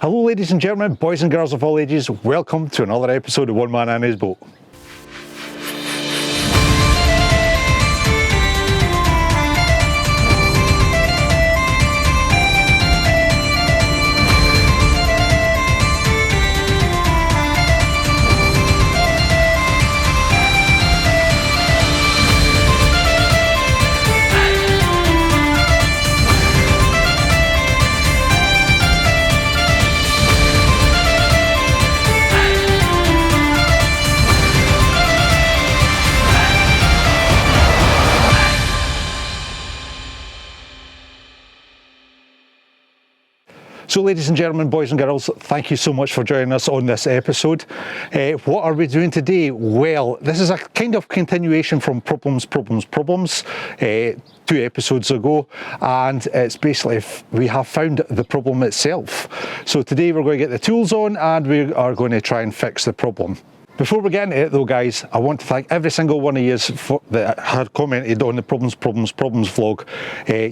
Hello ladies and gentlemen, boys and girls of all ages, welcome to another episode of One Man and His Boat. So ladies and gentlemen, boys and girls, thank you so much for joining us on this episode. What are we doing today? Well, this is a kind of continuation from Problems, 2 episodes ago, and it's basically we have found the problem itself. So today we're going to get the tools on and we are going to try and fix the problem. Before we get into it though guys, I want to thank every single one of you that had commented on the Problems vlog,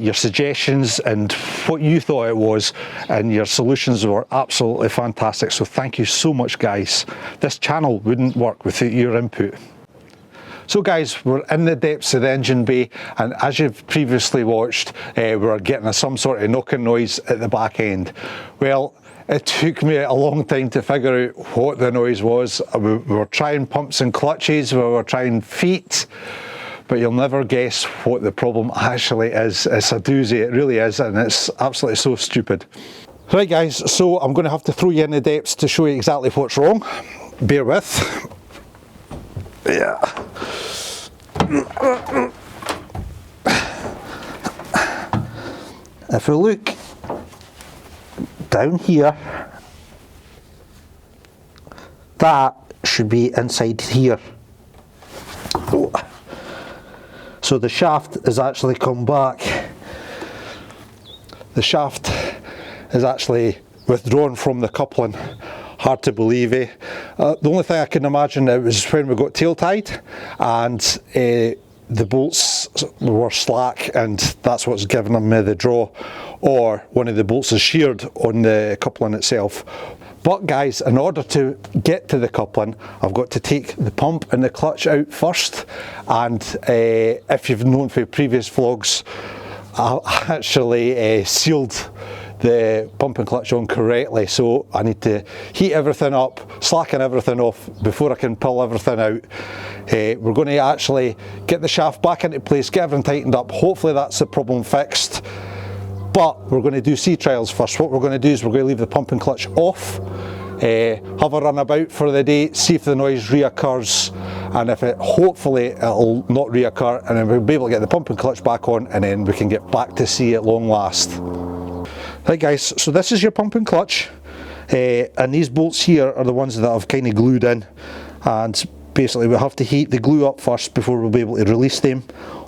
your suggestions and what you thought it was, and your solutions were absolutely fantastic, so thank you so much guys. This channel wouldn't work without your input. So guys, we're in the depths of the engine bay, and as you've previously watched, we're getting some sort of knocking noise at the back end. Well, it took me a long time to figure out what the noise was. We were trying pumps and clutches, we were trying feet, but you'll never guess what the problem actually is. It's a doozy, it really is, and it's absolutely so stupid. Right guys, so I'm going to have to throw you in the depths to show you exactly what's wrong. Bear with. Yeah. If we look down here, that should be inside here. So the shaft has actually come back. The shaft is actually withdrawn from the coupling. Hard to believe, eh? The only thing I can imagine, it was when we got tail tied and the bolts were slack, and that's what's given me the draw, or one of the bolts is sheared on the coupling itself. But guys, in order to get to the coupling, I've got to take the pump and the clutch out first, and if you've known from previous vlogs, I actually sealed the pump and clutch on correctly, so I need to heat everything up, slacken everything off before I can pull everything out. We're going to actually get the shaft back into place, get everything tightened up, hopefully that's the problem fixed. But we're going to do sea trials first. What we're going to do is we're going to leave the pump and clutch off, have a run about for the day, see if the noise reoccurs, and if it, hopefully it'll not reoccur, and then we'll be able to get the pump and clutch back on, and then we can get back to sea at long last. Right guys, so this is your pump and clutch, and these bolts here are the ones that I've kind of glued in, and basically we have to heat the glue up first before we'll be able to release them.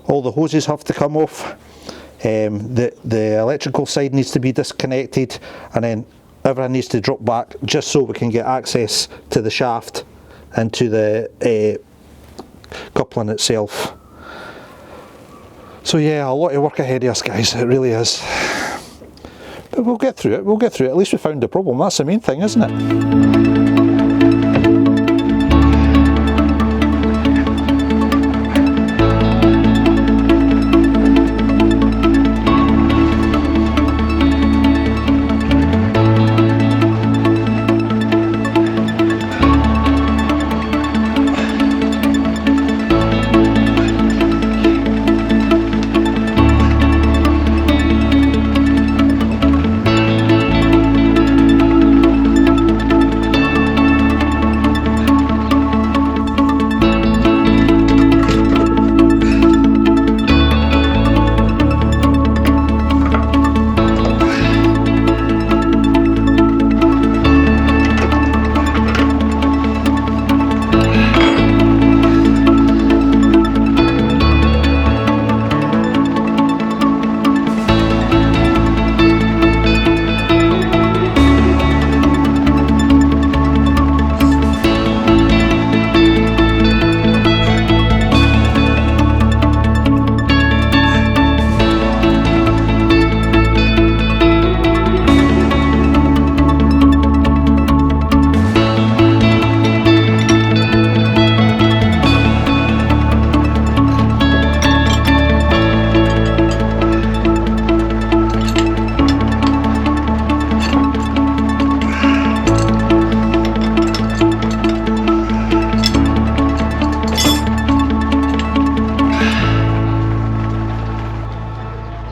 All the hoses have to come off, the electrical side needs to be disconnected, and then everything needs to drop back just so we can get access to the shaft and to the coupling itself. So yeah, a lot of work ahead of us guys, it really is. But we'll get through it, at least we found the problem, that's the main thing, isn't it?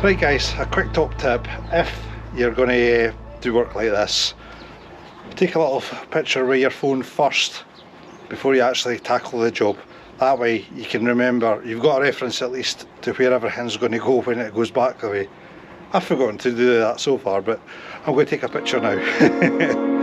Right guys, a quick top tip. If you're going to do work like this, take a little picture with your phone first before you actually tackle the job. That way you can remember, you've got a reference at least to where everything's going to go when it goes back the way. I've forgotten to do that so far, but I'm going to take a picture now.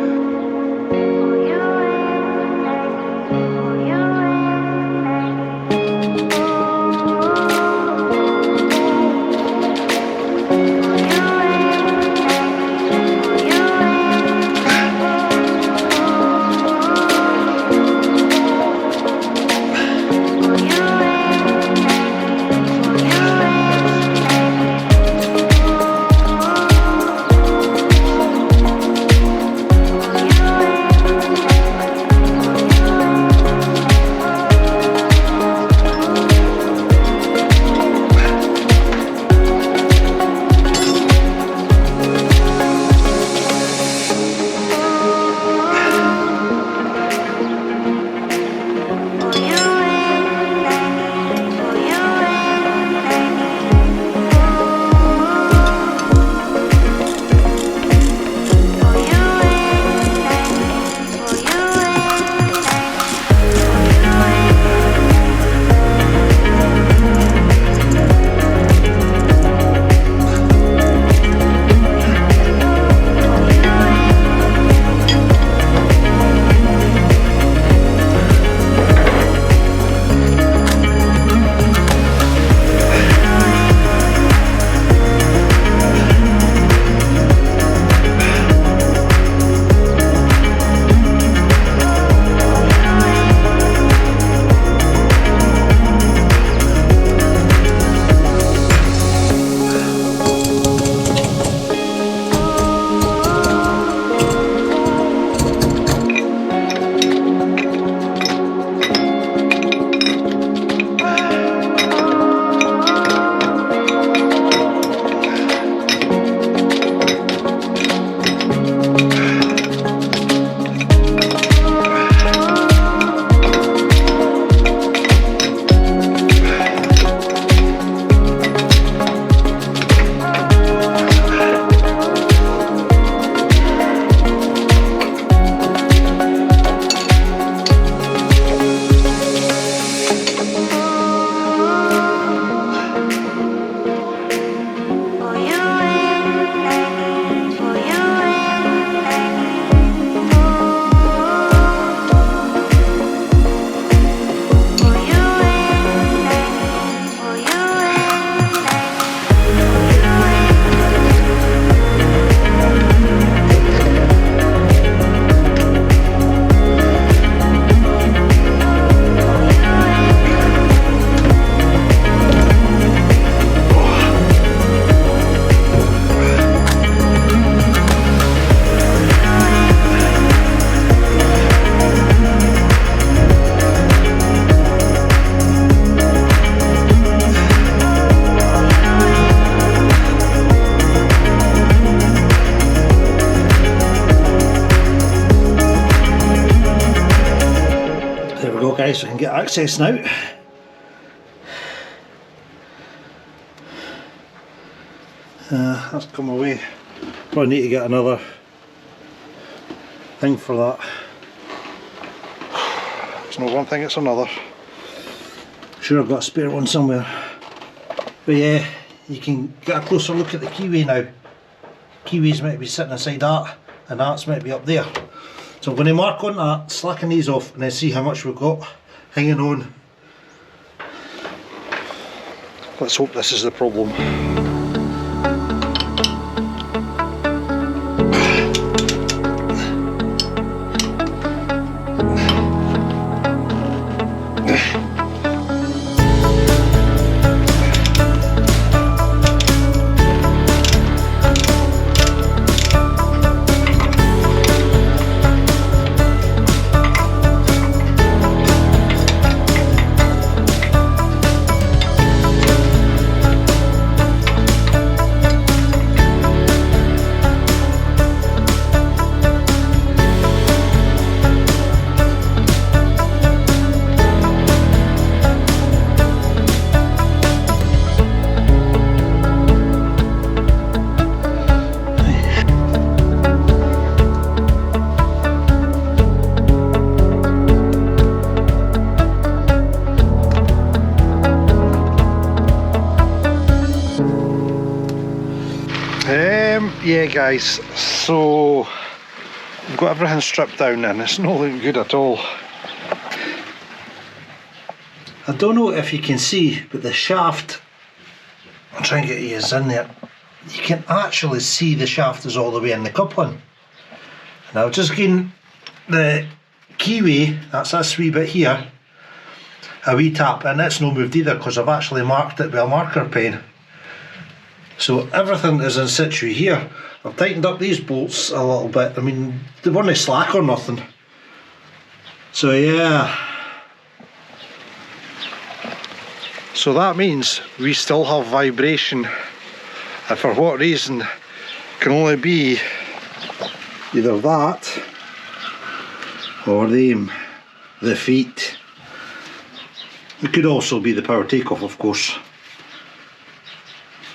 Guys, so I can get access now. That's come away. Probably need to get another thing for that. It's not one thing, it's another. Sure, I've got a spare one somewhere. But yeah, you can get a closer look at the keyway now. Keyway's might be sitting inside that, and that's might be up there. So I'm going to mark on that, slacken these off, and then see how much we've got hanging on. Let's hope this is the problem. Yeah guys, so I've got everything stripped down and it's not looking good at all. I don't know if you can see, but the shaft, I'll try and get you in there, you can actually see the shaft is all the way in the coupling. And I've just given the keyway, that's this wee bit here, a wee tap, and it's no moved either because I've actually marked it with a marker pen. So everything is in situ here. I've tightened up these bolts a little bit. I mean, they weren't slack or nothing. So yeah. So that means we still have vibration, and for what reason can only be either that or the feet. It could also be the power takeoff, of course.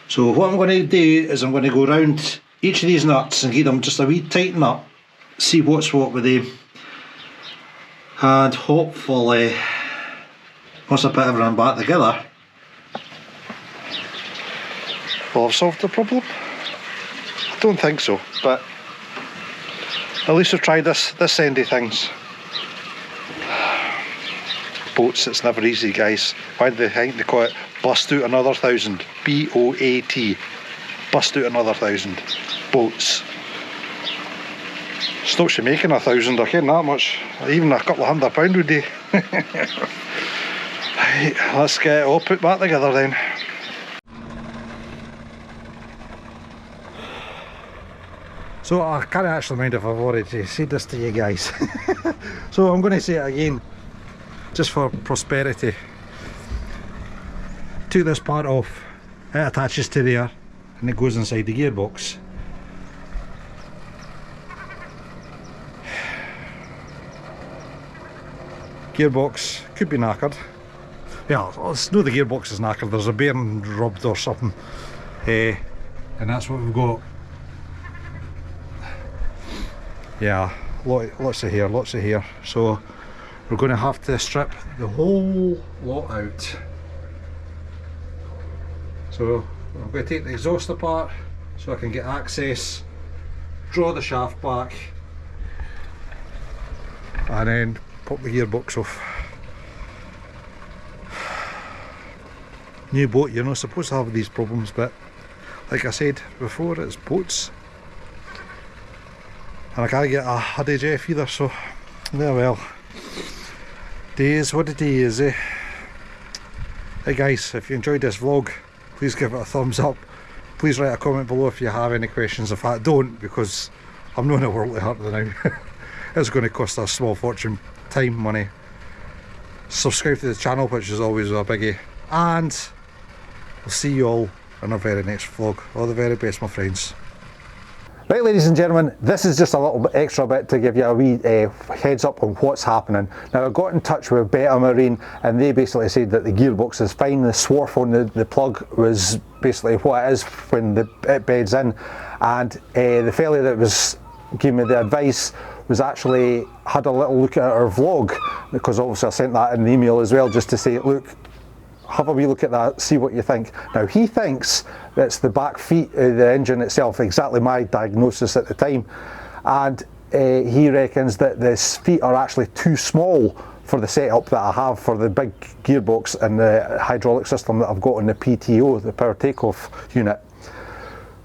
So what I'm going to do is I'm going to go around each of these nuts and give them just a wee tighten up, see what's what with them, and hopefully once I put everything back together, will I've solved the problem? I don't think so, but at least I've tried this end of things. Boats, it's never easy guys. Why do they think they call it bust out another 1,000? B-O-A-T. Bust out another 1,000. Boats. Stops you making 1,000, I ken that much. Even a couple of £100 would do. Right, let's get it all put back together then. So I can't actually mind if I've already said this to you guys. So I'm going to say it again, just for prosperity. Took this part off, it attaches to there and it goes inside the gearbox. Gearbox could be knackered. Yeah, it's no, the gearbox is knackered, there's a bearing rubbed or something. And that's what we've got. Yeah, lots of hair. So we're going to have to strip the whole lot out. So I'm going to take the exhaust apart so I can get access, draw the shaft back, and then pop the gearbox off. New boat, you're not supposed to have these problems, but like I said before, it's boats. And I can't get a Huddy Jeff either, so yeah, well, day is what it is, eh? Hey guys, if you enjoyed this vlog, please give it a thumbs up. Please write a comment below if you have any questions. In fact, don't, because I'm not in a world of hurt now. It's going to cost a small fortune, time, money. Subscribe to the channel, which is always a biggie, and I'll see you all in our very next vlog. All the very best, my friends. Right, ladies and gentlemen, this is just a little bit extra bit to give you a wee heads up on what's happening. Now, I got in touch with Beta Marine and they basically said that the gearbox is fine. The swarf on the plug was basically what it is when it beds in, and the fella that was giving me the advice was actually had a little look at our vlog, because obviously I sent that in the email as well, just to say, look, have a wee look at that, see what you think. Now, he thinks that's the back feet of the engine itself, exactly my diagnosis at the time, and he reckons that the feet are actually too small for the setup that I have for the big gearbox and the hydraulic system that I've got on the PTO, the power takeoff unit.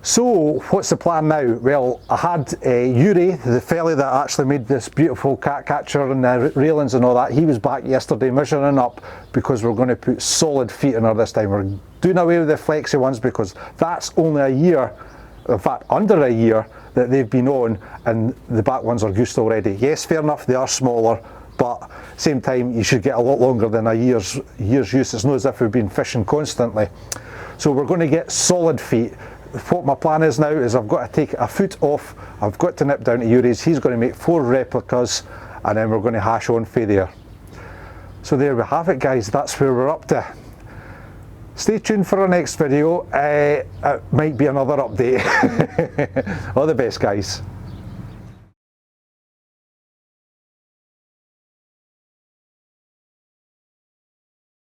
So what's the plan now? Well, I had Yuri, the fella that actually made this beautiful cat catcher and the railings and all that, he was back yesterday measuring up, because we're going to put solid feet in her this time. We're doing away with the flexi ones because that's only a year, in fact under a year, that they've been on, and the back ones are goosed already. Yes, fair enough, they are smaller, but same time you should get a lot longer than a year's use. It's not as if we've been fishing constantly. So we're going to get solid feet. What my plan is now is I've got to take a foot off, I've got to nip down to Yuri's, he's going to make 4 replicas, and then we're going to hash on for there. So there we have it guys, that's where we're up to. Stay tuned for our next video, it might be another update. All the best guys.